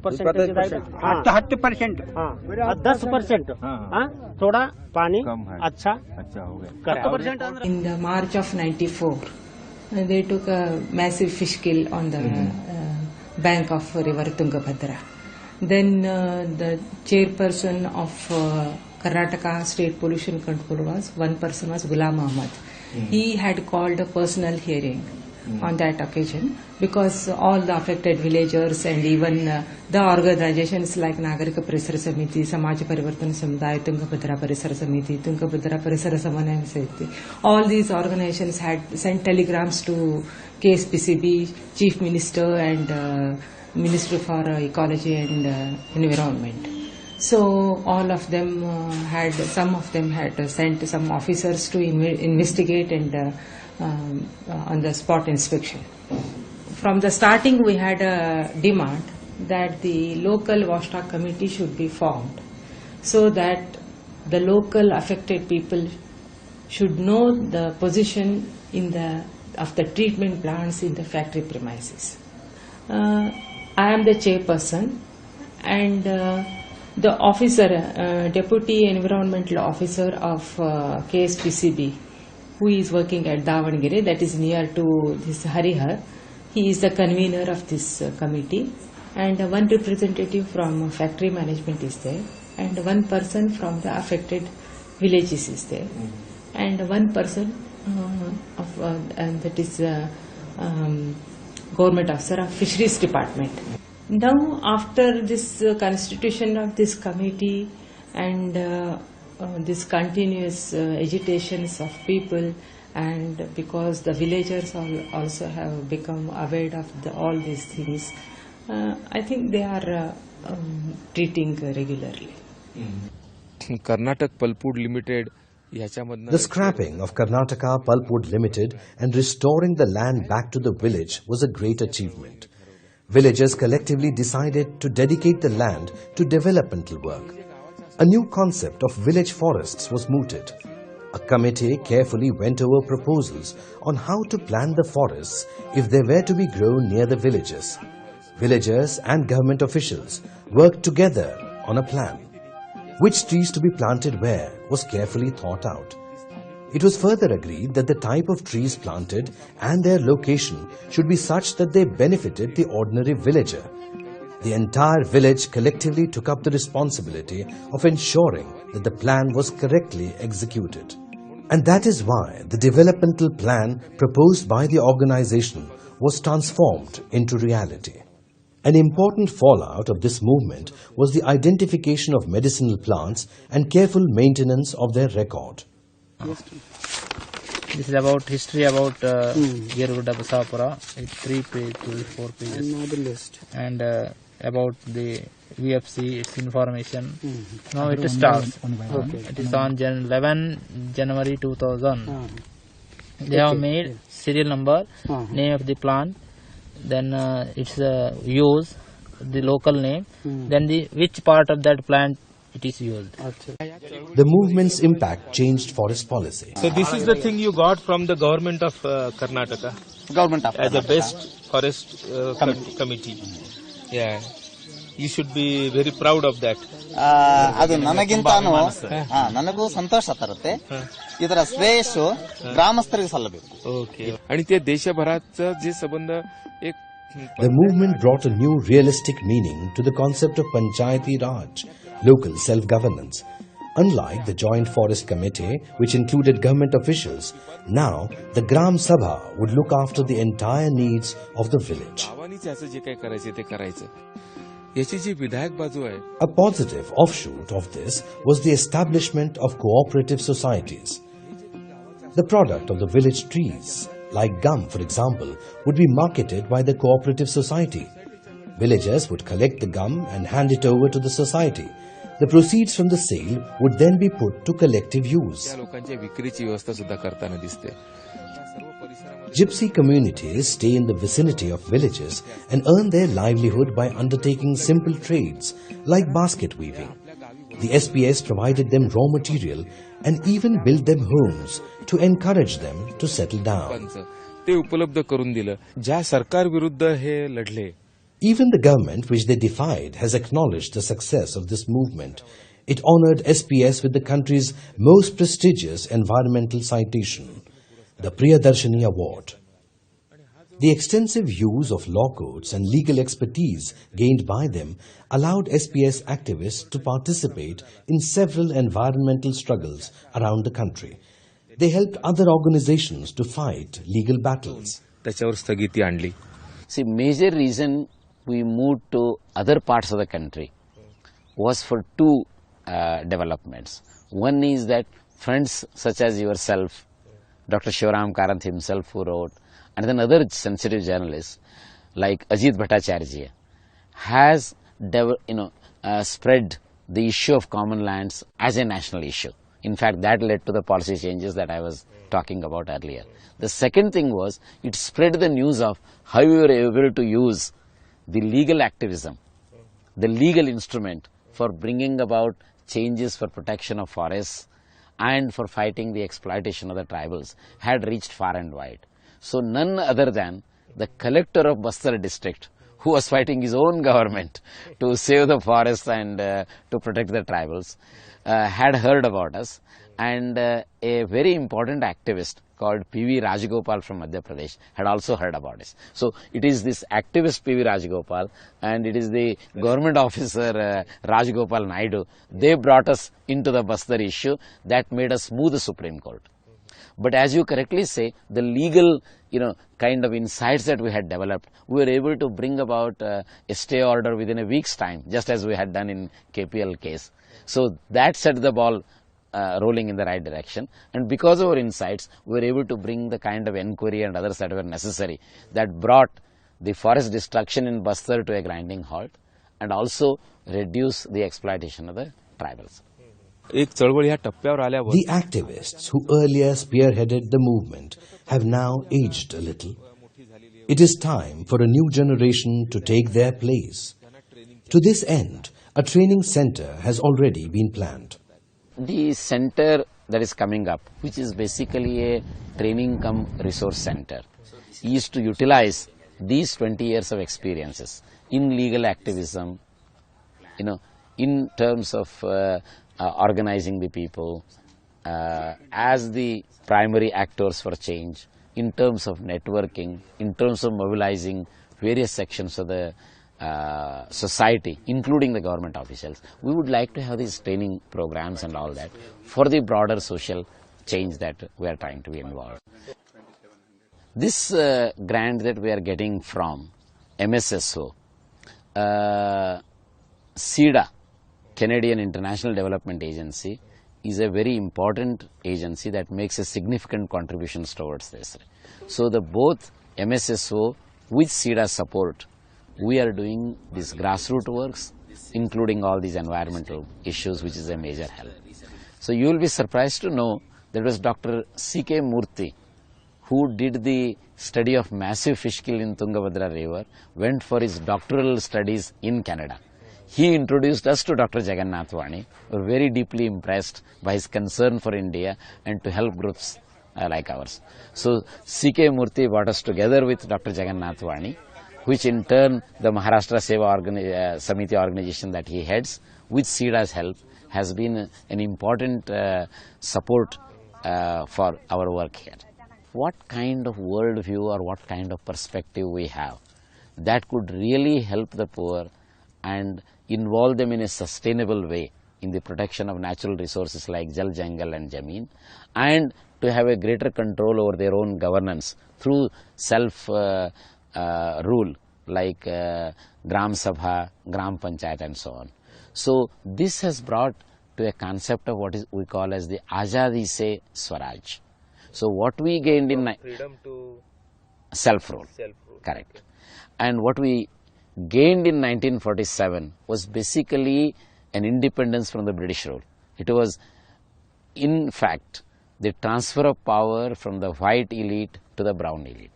10% 10% थोड़ा पानी अच्छा हो गया. In the March of '94, they took a massive fish kill on the bank of river Tungabhadra. Then the chairperson of Karnataka State Pollution Control one person was Ghulam Ahmad. He had called a personal hearing on that occasion because all the affected villagers and even the organizations like Nagarika Parisara Samiti, Samaj Parivartana Samudaya, Tungabhadra Parisara Samiti, Tungabhadra Parisara Samanayam Samiti, all these organizations had sent telegrams to KSPCB, Chief Minister and Minister for Ecology and Environment. So all of them some of them had sent some officers to investigate and on the spot inspection. From the starting we had a demand that the local washtag committee should be formed so that the local affected people should know the position of the treatment plants in the factory premises. I am the chairperson and the officer, Deputy Environmental Officer of KSPCB, who is working at Davangere, that is near to this Harihar. He is the convener of this committee, and one representative from factory management is there, and one person from the affected villages is there, and one person and that is government officer of fisheries department. Now after this constitution of this committee and this continuous agitations of people, and because the villagers also have become aware of all these things, I think they are treating regularly. Karnataka Pulpwood Limited. The scrapping of Karnataka Pulpwood Limited and restoring the land back to the village was a great achievement. Villagers collectively decided to dedicate the land to developmental work. A new concept of village forests was mooted. A committee carefully went over proposals on how to plan the forests if they were to be grown near the villages. Villagers and government officials worked together on a plan. Which trees to be planted where was carefully thought out. It was further agreed that the type of trees planted and their location should be such that they benefited the ordinary villager. The entire village collectively took up the responsibility of ensuring that the plan was correctly executed. And that is why the developmental plan proposed by the organization was transformed into reality. An important fallout of this movement was the identification of medicinal plants and careful maintenance of their record. This is about history about Yerugudda Basavapura. It's 3 pages, 4 pages. Another list. And about the VFC, its information. Now it starts. Okay. It is on 11 January 2000. They have made serial number, name of the plant, then its use, the local name, then which part of that plant it is used. The movement's impact changed forest policy. So this is the thing you got from the government of Karnataka. Government of as the best forest committee. Yeah, you should be very proud of that. ಅದು ನನಗಿಂತಾನು ನನಗೂ ಸಂತೋಷ ತರುತ್ತೆ. ಇದರ ಶ್ರೇಯಸ್ಸು ಗ್ರಾಮಸ್ಥರಿಗೆ ಸಲ್ಲಬೇಕು. Okay. आणि ते देशभराचा जे संबंध एक. The movement brought a new realistic meaning to the concept of Panchayati Raj, local self-governance. Unlike the Joint Forest Committee, which included government officials, now the Gram Sabha would look after the entire needs of the village. A positive offshoot of this was the establishment of cooperative societies. The product of the village trees, like gum for example, would be marketed by the cooperative society. Villagers would collect the gum and hand it over to the society. The proceeds from the sale would then be put to collective use. Gypsy communities stay in the vicinity of villages and earn their livelihood by undertaking simple trades like basket weaving. The SPS provided them raw material and even built them homes to encourage them to settle down. ते उपलब्ध करून दिलं. ज्या सरकार विरुद्ध हे लढले Even the government, which they defied, has acknowledged the success of this movement. It honored SPS with the country's most prestigious environmental citation, the Priyadarshini Award. The extensive use of law courts and legal expertise gained by them allowed SPS activists to participate in several environmental struggles around the country. They helped other organizations to fight legal battles. See, major reason we moved to other parts of the country was for two developments. One is that friends such as yourself, Dr. Shivaram Karanth himself who wrote, and then other sensitive journalists like Ajit Bhattacharya has spread the issue of common lands as a national issue. In fact, that led to the policy changes that I was talking about earlier. The second thing was it spread the news of how we were able to use the legal activism, the legal instrument for bringing about changes for protection of forests and for fighting the exploitation of the tribals had reached far and wide. So none other than the collector of Bastar district, who was fighting his own government to save the forests and to protect the tribals, had heard about us, and a very important activist called P.V. Rajagopal from Madhya Pradesh had also heard about us. So it is this activist P.V. Rajagopal and it is the government officer Rajagopal Naidu, they brought us into the Bastar issue that made us move the Supreme Court. But as you correctly say, the legal, kind of insights that we had developed, we were able to bring about a stay order within a week's time, just as we had done in KPL case. So that set the ball rolling in the right direction, and because of our insights, we were able to bring the kind of enquiry and others that were necessary that brought the forest destruction in Bastar to a grinding halt and also reduce the exploitation of the tribals. The activists who earlier spearheaded the movement have now aged a little. It is time for a new generation to take their place. To this end, a training center has already been planned. The center that is coming up, which is basically a training cum resource center, is to utilize these 20 years of experiences in legal activism, in terms of organizing the people as the primary actors for change, in terms of networking, in terms of mobilizing various sections of the society, including the government officials. We would like to have these training programs and all that for the broader social change that we are trying to be involved. This grant that we are getting from MSSO, CIDA, Canadian International Development Agency, is a very important agency that makes a significant contributions towards this. So the both MSSO with CIDA support, we are doing these grassroots works, including all these environmental issues, which is a major help. So you will be surprised to know that it was Dr. C.K. Murthy who did the study of massive fish kill in Tungabhadra River, went for his doctoral studies in Canada. He introduced us to Dr. Jagannath Wani. We were very deeply impressed by his concern for India and to help groups like ours. So C.K. Murthy brought us together with Dr. Jagannath Wani, which in turn the Maharashtra Seva Samiti organization that he heads, with CIDA's help, has been an important support for our work here. What kind of worldview or what kind of perspective we have that could really help the poor and involve them in a sustainable way in the protection of natural resources like Jal, Jangal and Jameen, and to have a greater control over their own governance through self-rule like Gram Sabha, Gram Panchayat and so on. So this has brought to a concept of what is we call as the Azadi Se Swaraj. So what we gained in freedom to self-rule, correct, and what we gained in 1947 was basically an independence from the British rule. It was in fact the transfer of power from the white elite to the brown elite.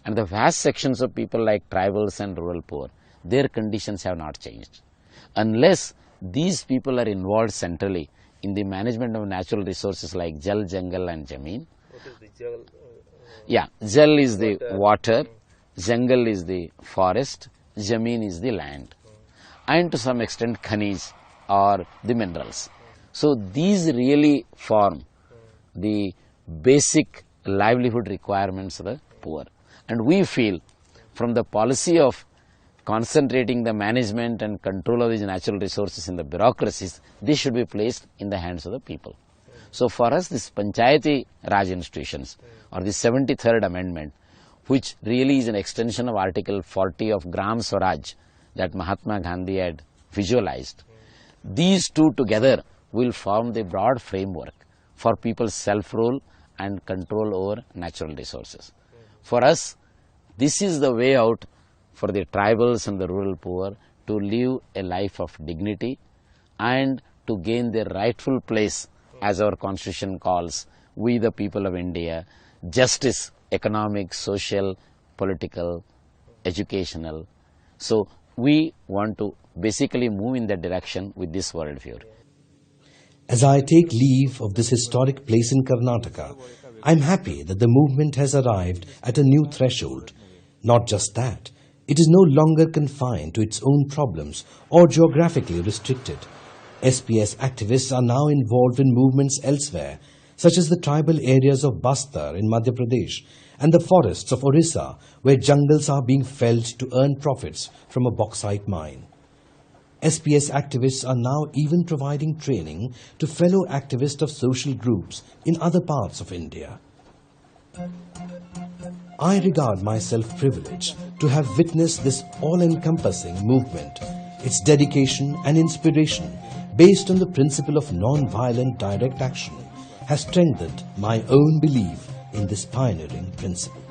And the vast sections of people like tribals and rural poor, their conditions have not changed. Unless these people are involved centrally in the management of natural resources like Jal, Jangal and Jameen. What is the Jal? Jal is the water, Jangal is the forest, Zameen is the land, and to some extent Khanij or the minerals. So these really form the basic livelihood requirements of the poor. And we feel from the policy of concentrating the management and control of these natural resources in the bureaucracies, this should be placed in the hands of the people. So for us, this Panchayati Raj institutions, or the 73rd Amendment, which really is an extension of Article 40 of Gram Swaraj that Mahatma Gandhi had visualized, these two together will form the broad framework for people's self-rule and control over natural resources. For us, this is the way out for the tribals and the rural poor to live a life of dignity and to gain their rightful place, as our constitution calls, we the people of India, justice, economic, social, political, educational. So we want to basically move in that direction with this worldview. As I take leave of this historic place in Karnataka, I am happy that the movement has arrived at a new threshold. Not just that, it is no longer confined to its own problems or geographically restricted. SPS activists are now involved in movements elsewhere, such as the tribal areas of Bastar in Madhya Pradesh and the forests of Orissa, where jungles are being felled to earn profits from a bauxite mine. SPS activists are now even providing training to fellow activists of social groups in other parts of India. I regard myself privileged to have witnessed this all-encompassing movement. Its dedication and inspiration, based on the principle of non-violent direct action, has strengthened my own belief in this pioneering principle.